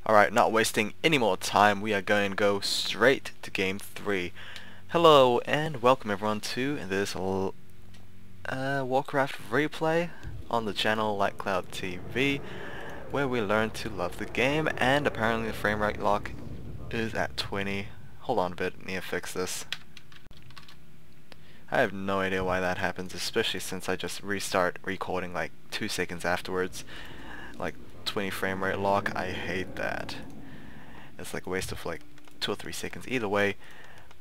Alright, not wasting any more time, we are going to go straight to game 3. Hello and welcome everyone to this Warcraft replay on the channel Like Cloud TV, where we learn to love the game, and apparently the frame rate lock is at 20. Hold on a bit, need to fix this. I have no idea why that happens, especially since I just restart recording like 2 seconds afterwards. Like 20 frame rate lock, I hate that. It's like a waste of like 2 or 3 seconds. Either way,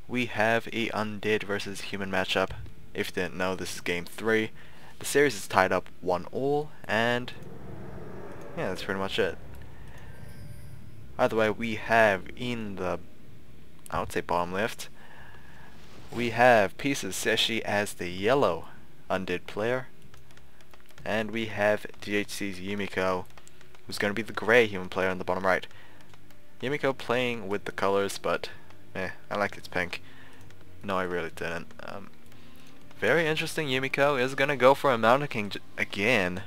we have a undead versus human matchup. If you didn't know, this is game 3. The series is tied up 1-1, and yeah, that's pretty much it. Either way, we have in the, I would say bottom left, we have CZE.Cechi as the yellow undead player, and we have Dhc.Yumiko, who's going to be the grey human player on the bottom right. Yumiko playing with the colors, but I like its pink. No, I really didn't. Very interesting. Yumiko is going to go for a Mountain King again.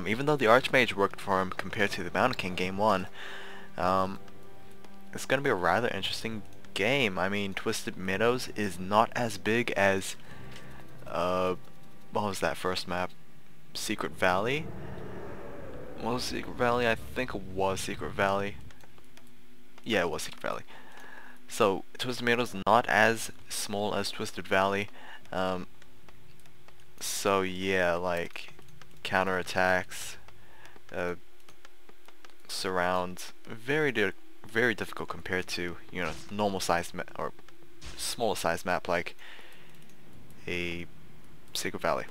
Even though the Archmage worked for him compared to the Mountain King game 1, it's going to be a rather interesting game. I mean, Twisted Meadows is not as big as what was that first map? Secret Valley? What was Secret Valley? I think it was Secret Valley. Yeah, it was Secret Valley. So Twisted Meadows is not as small as Twisted Valley. So yeah, like counterattacks, surrounds, very difficult compared to, you know, normal sized or smaller sized map like a Secret Valley.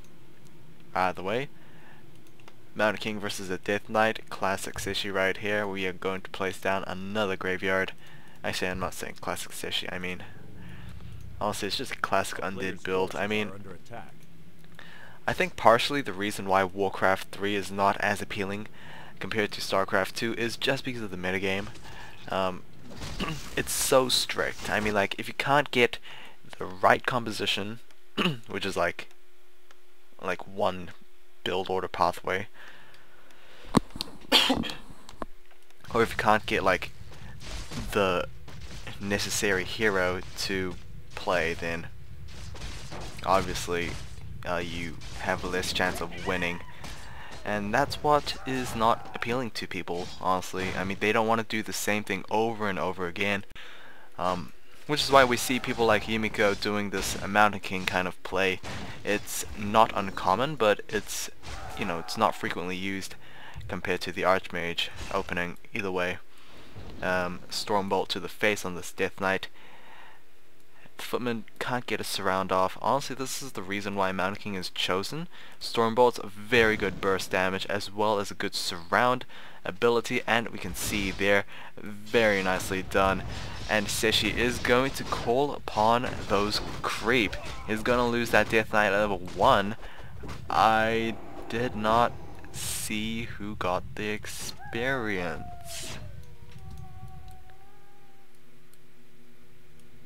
Either way, Mountain King versus a Death Knight, classic CZE right here. We are going to place down another graveyard. Actually, I'm not saying classic CZE, I mean, honestly, it's just a classic undead build. I mean, I think partially the reason why Warcraft 3 is not as appealing compared to StarCraft 2 is just because of the metagame. It's so strict. I mean, like, if you can't get the right composition, which is like one build order pathway, or if you can't get like the necessary hero to play, then obviously you have less chance of winning, and that's what is not appealing to people, honestly. I mean, they don't want to do the same thing over and over again, which is why we see people like Yumiko doing this Mountain King kind of play. It's not uncommon, but it's, you know, it's not frequently used compared to the Archmage opening. Either way, Stormbolt to the face on this Death Knight. The Footman can't get a surround off. Honestly, this is the reason why Mountain King is chosen. Stormbolt's a very good burst damage as well as a good surround ability, and we can see there, very nicely done. And CZE is going to call upon those creep. He's going to lose that Death Knight at level 1. I did not see who got the experience.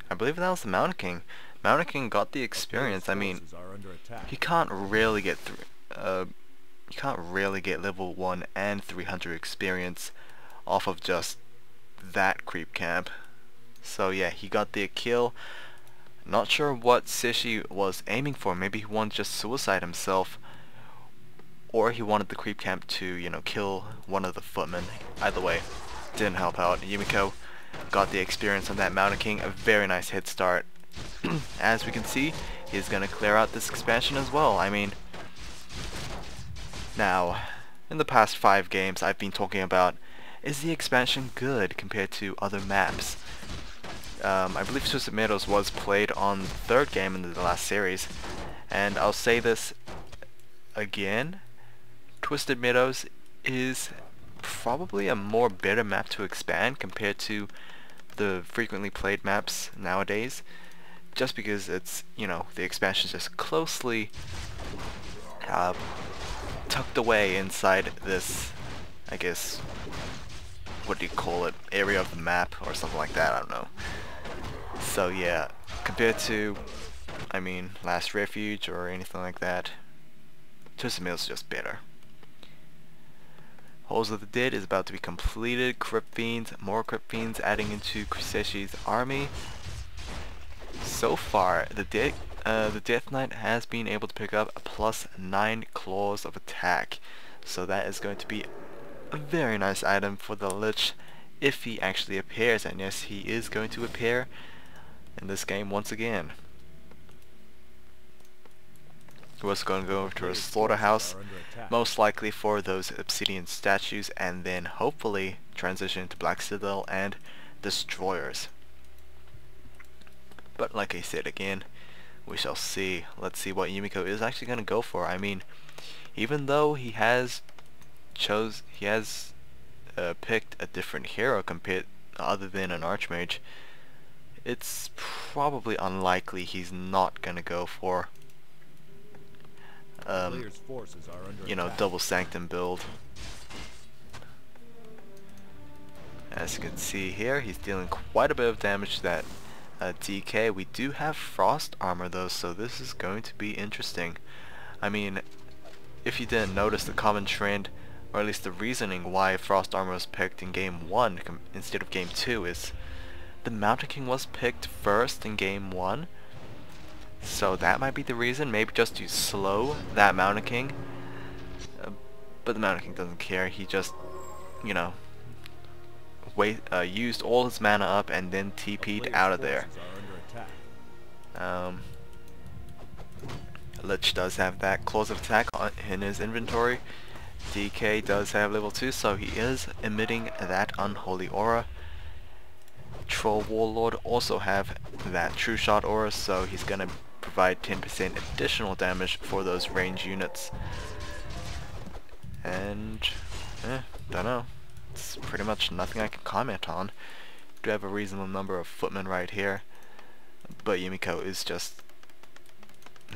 I believe that was the Mountain King. Mountain King got the experience. I mean, he can't really get you can't really get level 1 and 300 experience off of just that creep camp. So yeah, he got the kill. Not sure what CZE was aiming for. Maybe he wanted to just suicide himself, or he wanted the creep camp to, you know, kill one of the footmen. Either way, didn't help out. Yumiko got the experience on that Mountain King, a very nice head start. As we can see, he's gonna clear out this expansion as well. I mean, now, in the past 5 games I've been talking about, is the expansion good compared to other maps? I believe Twisted Meadows was played on the 3rd game in the last series, and I'll say this again, Twisted Meadows is probably a more better map to expand compared to the frequently played maps nowadays, just because it's, you know, the expansion is just closely tucked away inside this, I guess, what do you call it, area of the map or something like that, I don't know. So yeah, compared to, I mean, Last Refuge or anything like that, Twisted Meadows is just better. Halls of the Dead is about to be completed. Crypt Fiends, more Crypt Fiends adding into CZE.Cechi's army. So far, the Death Knight has been able to pick up a +9 claws of attack. So that is going to be a very nice item for the Lich if he actually appears, and yes, he is going to appear in this game once again. We're also going to go over to a slaughterhouse, most likely for those obsidian statues, and then hopefully transition to Black Citadel and destroyers. But like I said again, we shall see. Let's see what Yumiko is actually going to go for. I mean, even though he has picked a different hero compared other than an archmage, it's probably unlikely he's not going to go for you know, double sanctum build. As you can see here, he's dealing quite a bit of damage to that DK. We do have frost armor though, so this is going to be interesting. I mean, if you didn't notice, the common trend, or at least the reasoning why frost armor was picked in game 1 instead of game 2 is the Mountain King was picked first in game 1. So that might be the reason, maybe just to slow that Mountain King. But the Mountain King doesn't care, he just, you know, used all his mana up and then TP'd out of there. Lich does have that claws of attack in his inventory. DK does have level 2, so he is emitting that unholy aura. Troll Warlord also have that true shot aura, so he's gonna provide 10% additional damage for those range units. And don't know, it's pretty much nothing I can comment on. Do have a reasonable number of footmen right here, but Yumiko is just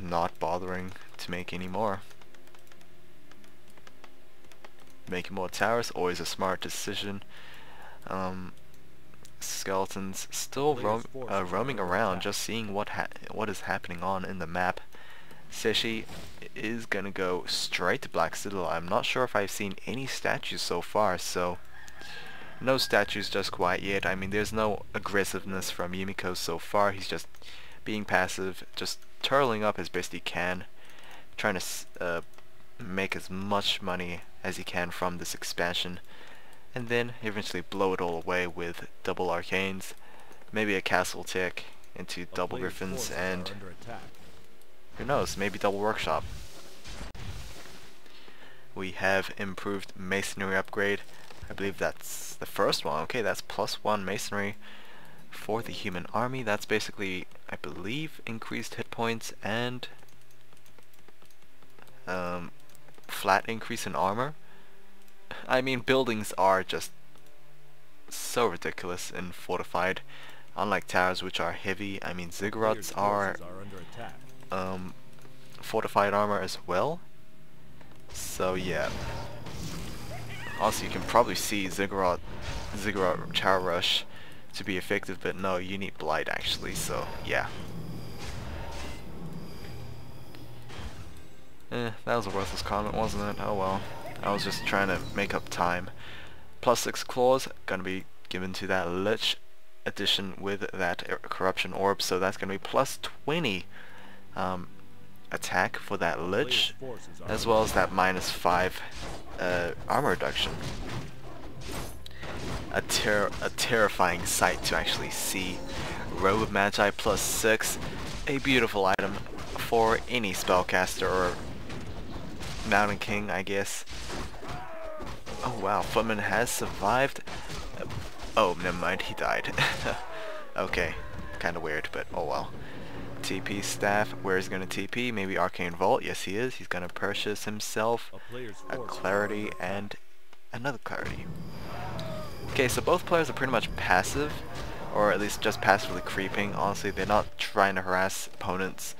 not bothering to make any more. Making more towers, always a smart decision. Skeletons still roaming around, just seeing what is happening on in the map. Cechi is gonna go straight to Black Citadel. I'm not sure if I've seen any statues so far, so no statues just quite yet. I mean, there's no aggressiveness from Yumiko so far. He's just being passive, just turtling up as best he can, trying to make as much money as he can from this expansion, and then eventually blow it all away with double arcanes, maybe a castle tick into double griffins, and who knows, maybe double workshop. We have improved masonry upgrade. I believe that's the first one. Okay, that's +1 masonry for the human army. That's basically, I believe, increased hit points and flat increase in armor. I mean, buildings are just so ridiculous and fortified. Unlike towers, which are heavy, I mean, ziggurats are fortified armor as well. So yeah. Also, you can probably see ziggurat tower rush to be effective, but no, you need blight actually. So yeah. That was a worthless comment, wasn't it? Oh well. I was just trying to make up time. +6 claws gonna be given to that Lich addition with that corruption orb, so that's gonna be +20 attack for that Lich, as well as that -5 armor reduction. A terrifying sight to actually see. Robe of Magi +6, a beautiful item for any spellcaster or Mountain King, I guess. Oh wow, Footman has survived. Oh, never mind, he died. Okay, kinda weird, but oh well. TP staff, where is he gonna TP? Maybe Arcane Vault? Yes he is. He's gonna purchase himself a Clarity and another Clarity. Okay, so both players are pretty much passive, or at least just passively creeping. Honestly, they're not trying to harass opponents.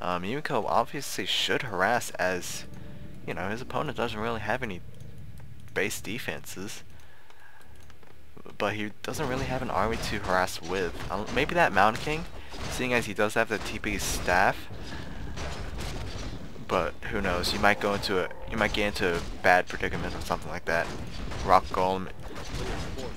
Yumiko obviously should harass, as you know, his opponent doesn't really have any base defenses, but he doesn't really have an army to harass with. Maybe that Mountain King, seeing as he does have the TP staff, but who knows? You might get into a bad predicament or something like that. Rock Golem.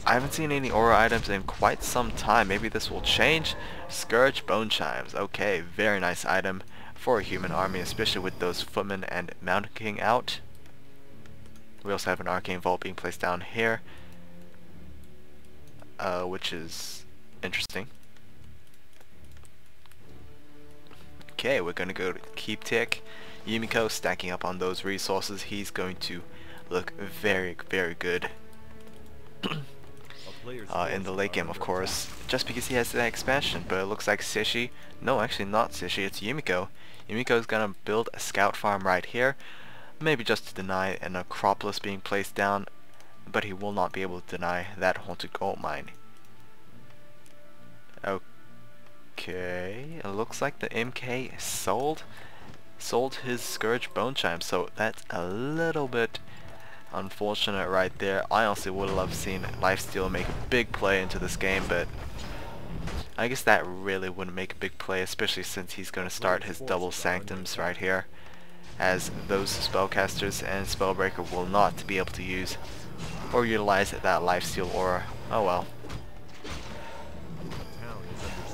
I haven't seen any aura items in quite some time. Maybe this will change. Scourge Bone Chimes. Okay, very nice item for a human army, especially with those Footmen and Mountain King out. We also have an Arcane Vault being placed down here, which is interesting. Okay, we're going to go to Keep Tick. Yumiko stacking up on those resources. He's going to look very, very good in the late game, of course, just because he has that expansion. But it looks like CZE, no, actually not CZE, it's Yumiko. Yumiko is going to build a scout farm right here, maybe just to deny an Acropolis being placed down, but he will not be able to deny that haunted gold mine. Okay, it looks like the MK sold his Scourge Bone Chime, so that's a little bit unfortunate right there. I honestly would have loved seen Lifesteal make a big play into this game, but I guess that really wouldn't make a big play, especially since he's going to start his double Sanctums right here, as those spellcasters and Spellbreaker will not be able to use or utilize that Lifesteal aura. Oh well.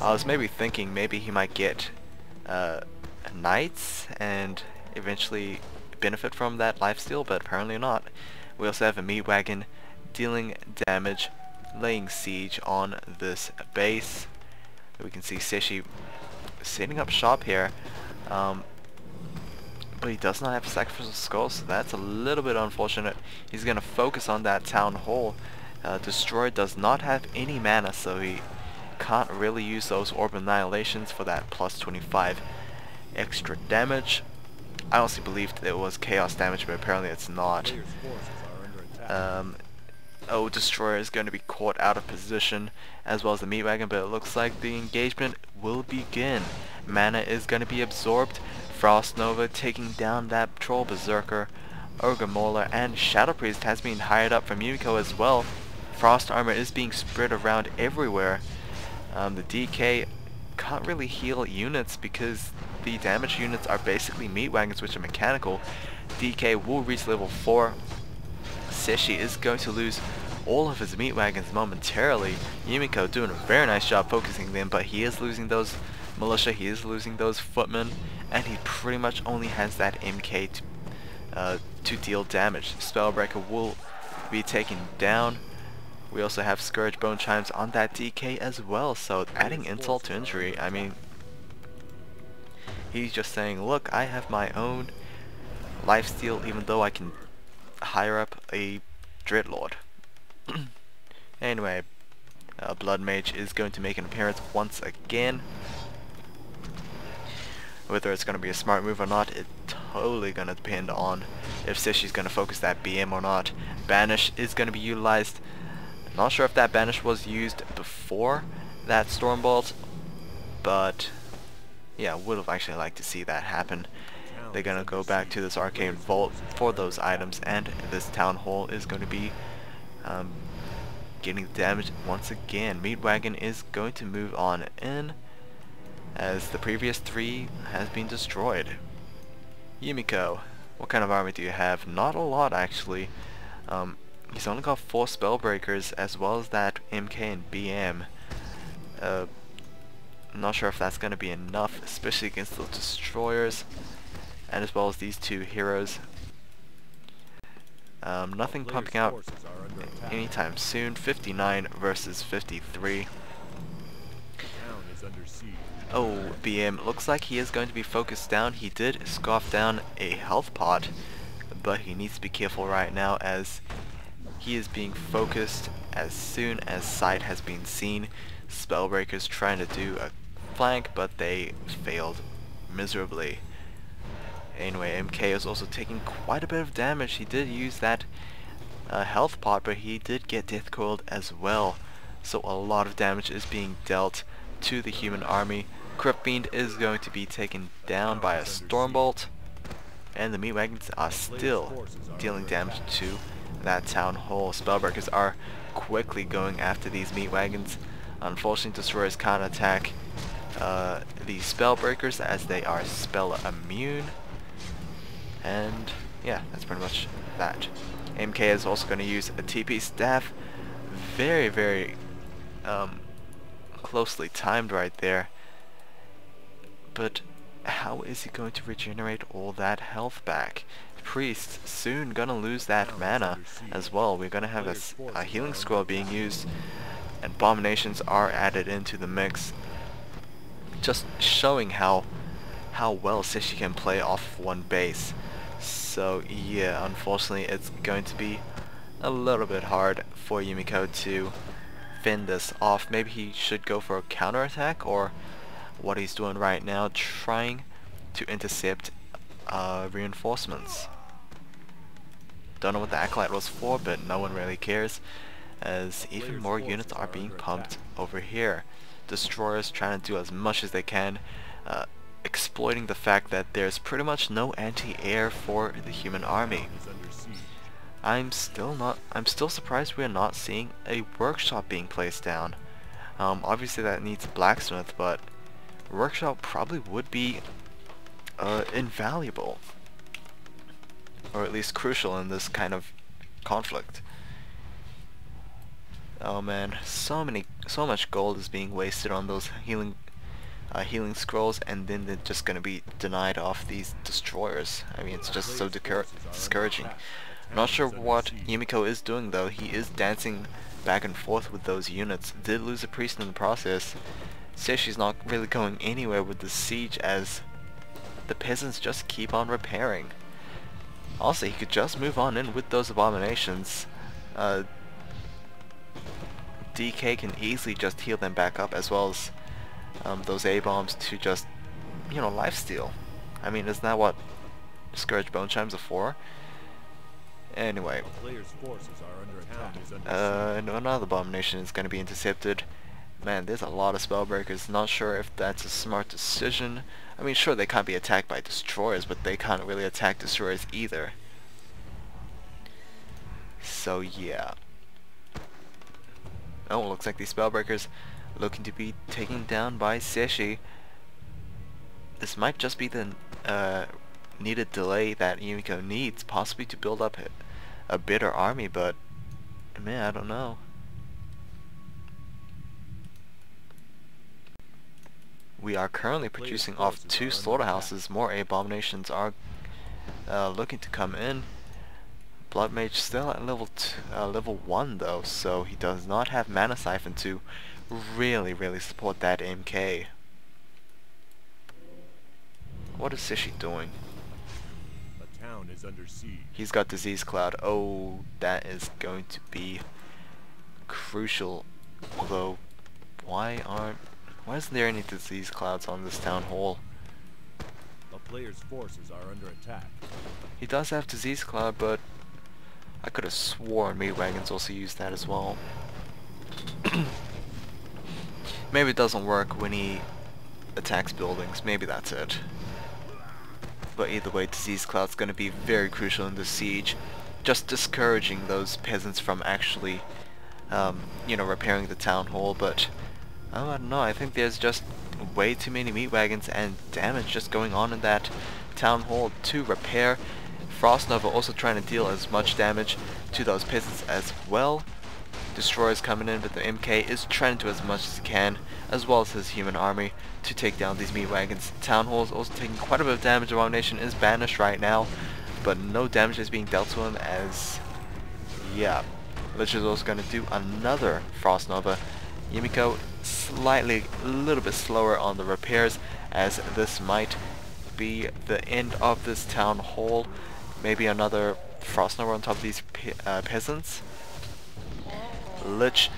I was maybe thinking maybe he might get Knights and eventually benefit from that lifesteal, but apparently not. We also have a meat wagon dealing damage, laying siege on this base. We can see CZE setting up shop here, but he does not have sacrificial skulls, so that's a little bit unfortunate. He's going to focus on that town hall. Destroy does not have any mana, so he can't really use those Orb Annihilations for that plus 25 extra damage. I honestly believed it was chaos damage, but apparently it's not. Oh, Destroyer is going to be caught out of position, as well as the meat wagon, but it looks like the engagement will begin. Mana is going to be absorbed. Frost Nova taking down that Troll Berserker. Ogre Mauler and Shadow Priest has been hired up from Yumiko as well. Frost Armor is being spread around everywhere. The DK can't really heal units because the damage units are basically meat wagons, which are mechanical. DK will reach level 4. CZE is going to lose all of his meat wagons momentarily. Yumiko doing a very nice job focusing them, but he is losing those militia, he is losing those footmen, and he pretty much only has that MK to deal damage. Spellbreaker will be taken down. We also have Scourge Bone Chimes on that DK as well, so adding insult to injury. I mean, he's just saying, look, I have my own lifesteal even though I can hire up a Dreadlord. Anyway, Blood Mage is going to make an appearance once again. Whether it's going to be a smart move or not, it's totally going to depend on if CZE's going to focus that BM or not. Banish is going to be utilized. Not sure if that Banish was used before that Stormbolt, but yeah, would have actually liked to see that happen. They're going to go back to this Arcane Vault for those items, and this Town Hall is going to be getting damaged once again. Meat Wagon is going to move on in, as the previous 3 has been destroyed. Yumiko, what kind of army do you have? Not a lot, actually. He's only got 4 Spellbreakers as well as that MK and BM. Not sure if that's going to be enough, especially against the Destroyers, and as well as these 2 heroes. Nothing pumping out anytime soon. 59 versus 53. Oh, BM, looks like he is going to be focused down. He did scoff down a health pot, but he needs to be careful right now as he is being focused as soon as sight has been seen. Spellbreakers trying to do a flank, but they failed miserably. Anyway, MK is also taking quite a bit of damage. He did use that health pot, but he did get death coiled as well. So a lot of damage is being dealt to the human army. Crypt Fiend is going to be taken down by a Stormbolt, and the meat wagons are still dealing damage to that town hall. Spellbreakers are quickly going after these meat wagons. Unfortunately, Destroyers can't attack the Spellbreakers as they are spell immune. And yeah, that's pretty much that. MK is also going to use a TP staff. Very, very closely timed right there. But how is he going to regenerate all that health back? Priest soon gonna lose that mana as well. We're gonna have a healing scroll being used, and abominations are added into the mix, just showing how well CZE can play off one base. So yeah, unfortunately it's going to be a little bit hard for Yumiko to fend this off. Maybe he should go for a counterattack, or what he's doing right now, trying to intercept reinforcements. Don't know what the Acolyte was for, but no one really cares, as even more units are being pumped over here. Destroyers trying to do as much as they can, exploiting the fact that there's pretty much no anti-air for the human army. I'm still surprised we're not seeing a workshop being placed down. Obviously that needs a blacksmith, but workshop probably would be invaluable, or at least crucial in this kind of conflict. Oh man, so much gold is being wasted on those healing scrolls, and then they're just gonna be denied off these destroyers. I mean, it's just so discouraging. Not sure what Yumiko is doing though. He is dancing back and forth with those units. Did lose a priest in the process. CZE's not really going anywhere with the siege, as the peasants just keep on repairing. Also, he could just move on in with those abominations. DK can easily just heal them back up, as well as those A-bombs to just, you know, lifesteal. I mean, isn't that what Scourge Bone Chimes are for? Anyway, another abomination is going to be intercepted. Man, there's a lot of spellbreakers. Not sure if that's a smart decision. I mean, sure, they can't be attacked by destroyers, but they can't really attack destroyers either. So yeah. Oh, looks like these spellbreakers looking to be taken down by CZE. This might just be the needed delay that Yumiko needs, possibly to build up a better army, but man, I don't know. We are currently producing off 2 slaughterhouses. More abominations are looking to come in. Blood Mage still at level 1 though, so he does not have Mana Siphon to really support that MK. What is CZE doing? The town is under siege. He's got Disease Cloud. Oh, that is going to be crucial. Although, why isn't there any Disease Clouds on this town hall? The player's forces are under attack. He does have Disease Cloud, but I could have sworn Meat Wagons also used that as well. Maybe it doesn't work when he attacks buildings. Maybe that's it. But either way, Disease Cloud's going to be very crucial in this siege. Just discouraging those peasants from actually, you know, repairing the town hall. But oh, I don't know. I think there's just way too many meat wagons and damage just going on in that town hall to repair. Frost Nova also trying to deal as much damage to those peasants as well. Destroyers coming in, but the MK is trying to do as much as he can, as well as his human army, to take down these meat wagons. Town hall is also taking quite a bit of damage. Abomination is banished right now, but no damage is being dealt to him, as yeah, Lich is also going to do another Frost Nova. Yumiko slightly, a little bit slower on the repairs, as this might be the end of this town hall. Maybe another Frost Nova on top of these peasants. Lich,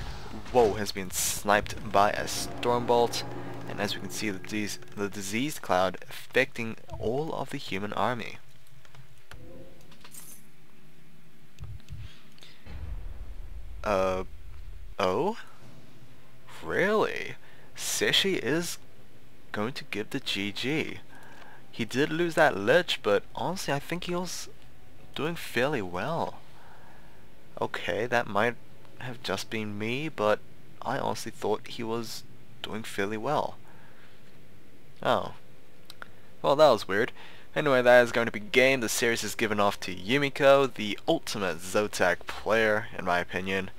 whoa, has been sniped by a Stormbolt, and as we can see, the disease cloud affecting all of the human army. Oh? Really? CZE is going to give the GG. He did lose that Lich, but honestly I think he was doing fairly well. Okay, that might have just been me, but I honestly thought he was doing fairly well. Oh. Well, that was weird. Anyway, that is going to be game. The series is given off to Yumiko, the ultimate ZOTAC player, in my opinion.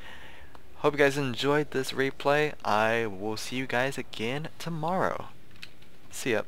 Hope you guys enjoyed this replay. I will see you guys again tomorrow. See ya.